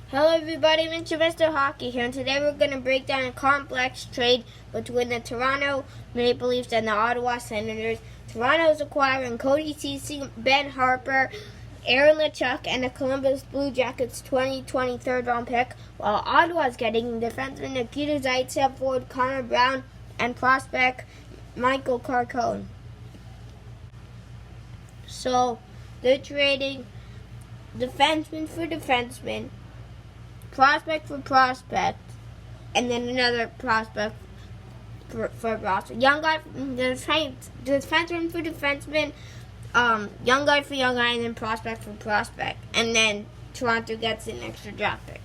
Hello everybody, Mr. Hockey here, and today we're going to break down a complex trade between the Toronto Maple Leafs and the Ottawa Senators. Toronto is acquiring Ceci, Ben Harpur, Aaron Lachuk, and the Columbus Blue Jackets 2020 third-round pick, while Ottawa is getting defenseman Nikita Zaitsev, forward Connor Brown, and prospect Michael Carcone. So, they're trading defenseman for defenseman, prospect for prospect, and then another prospect for prospect. Young guy, defenseman for defenseman, young guy for young guy, and then prospect for prospect. And then Toronto gets an extra draft pick.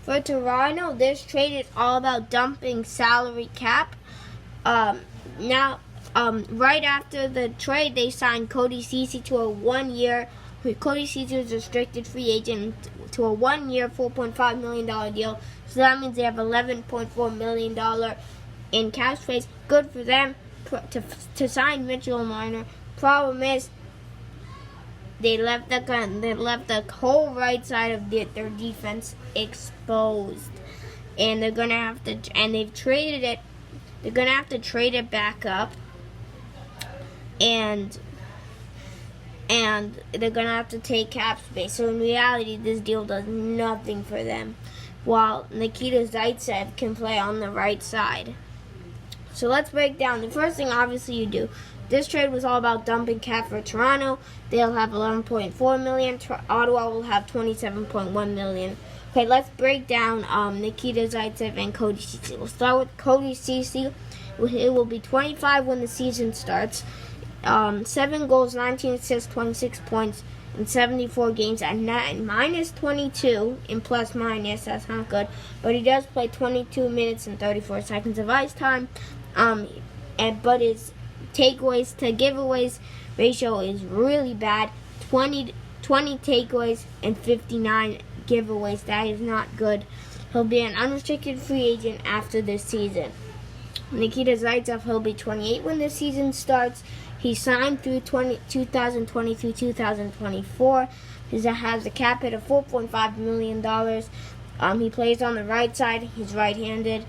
For Toronto, this trade is all about dumping salary cap. Right after the trade, they signed Ceci to a 1 year. Cody Ceci is a restricted free agent to a 1 year, $4.5 million deal. So that means they have $11.4 million in cap space. Good for them to sign Mitchell Marner. Problem is, they left the whole right side of their defense exposed, and they're gonna have to. And they've traded it. They're gonna have to trade it back up, and they're going to have to take cap space. So in reality, this deal does nothing for them, while Nikita Zaitsev can play on the right side. So let's break down. The first thing, obviously, you do. This trade was all about dumping cap for Toronto. They'll have $11.4 million. Ottawa will have $27.1 million. Okay, let's break down Nikita Zaitsev and Cody Ceci. We'll start with Cody Ceci. It will be 25 when the season starts. 7 goals, 19 assists, 26 points in 74 games at minus 22 in plus minus. That's not good, but he does play 22 minutes and 34 seconds of ice time. But his takeaways to giveaways ratio is really bad. 20 takeaways and 59 giveaways. That is not good. He'll be an unrestricted free agent after this season. Nikita Zaitsev, he'll be 28 when the season starts. He signed through 2020 through 2024. He has a cap hit of $4.5 million. He plays on the right side. He's right-handed.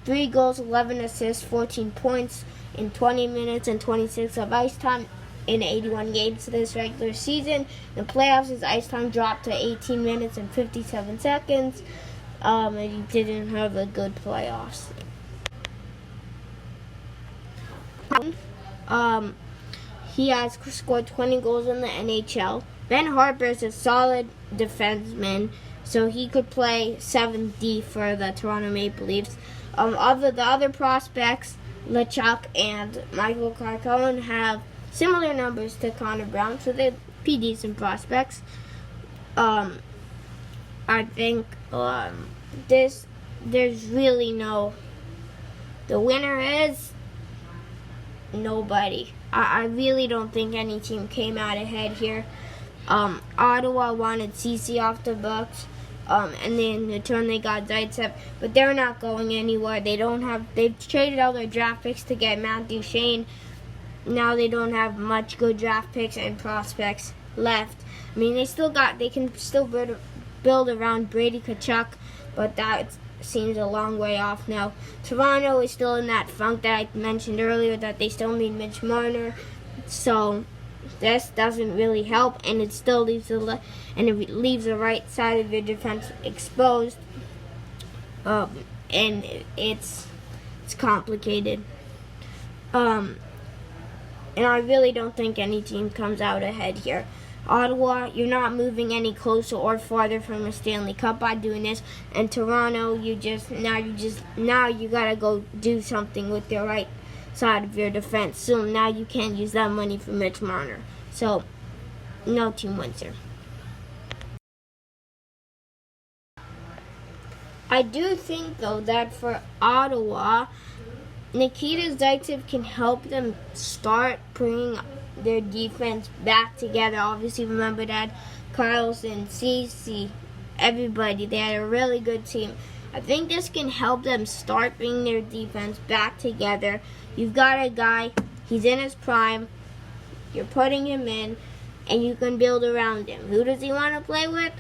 3 goals, 11 assists, 14 points in 20 minutes and 26 of ice time in 81 games this regular season. In the playoffs, his ice time dropped to 18 minutes and 57 seconds. And he didn't have a good playoffs. He has scored 20 goals in the NHL. Ben Harpur is a solid defenseman, so he could play 7D for the Toronto Maple Leafs. Of the other prospects, Lachuk and Michael Carcone have similar numbers to Connor Brown, so they're pretty decent prospects. I think there's really no. The winner is nobody. I really don't think any team came out ahead here. Ottawa wanted Ceci off the books, and then in return they got Zaitsev, but they're not going anywhere. They've traded all their draft picks to get Matthew Shane. Now they don't have much good draft picks and prospects left. I mean, they can still build around Brady Tkachuk, but that seems a long way off now. Toronto is still in that funk that I mentioned earlier, that they still need Mitch Marner. So this doesn't really help, and it still leaves the right side of your defense exposed. And it's complicated. And I really don't think any team comes out ahead here. Ottawa, you're not moving any closer or farther from a Stanley Cup by doing this. And Toronto, you gotta go do something with your right side of your defense. So now you can't use that money for Mitch Marner. So no team wins here. I do think though that for Ottawa, Nikita Zaitsev can help them start bringing their defense back together. Obviously, remember that Carlson, Ceci, everybody, they had a really good team. I think this can help them start bringing their defense back together. You've got a guy, he's in his prime. You're putting him in. and you can build around him. Who does he want to play with?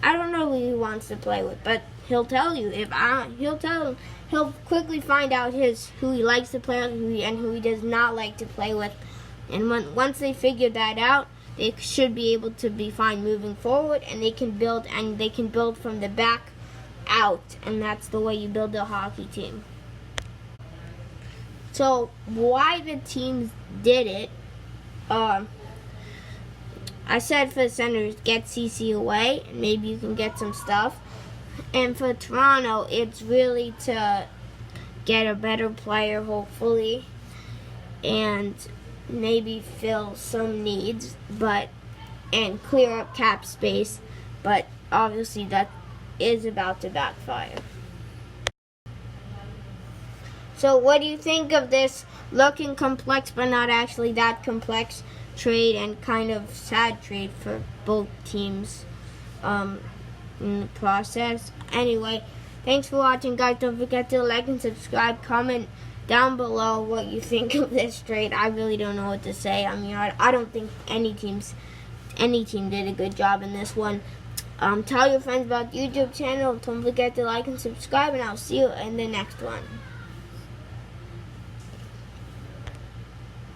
I don't know who he wants to play with, but he'll tell you. He'll quickly find out who he likes to play with and who he does not like to play with. And once they figure that out, they should be able to be fine moving forward, and they can build from the back out, and that's the way you build a hockey team. So why the teams did it? I said for the Senators, get Ceci away, and maybe you can get some stuff. And for Toronto, it's really to get a better player, hopefully, and maybe fill some needs, and clear up cap space. But obviously, that is about to backfire. So, what do you think of this looking complex, but not actually that complex trade, and kind of sad trade for both teams in the process? Anyway, thanks for watching, guys. Don't forget to like and subscribe. Comment down below what you think of this trade. I really don't know what to say. I mean, I don't think any team did a good job in this one. Tell your friends about the YouTube channel. Don't forget to like and subscribe, and I'll see you in the next one.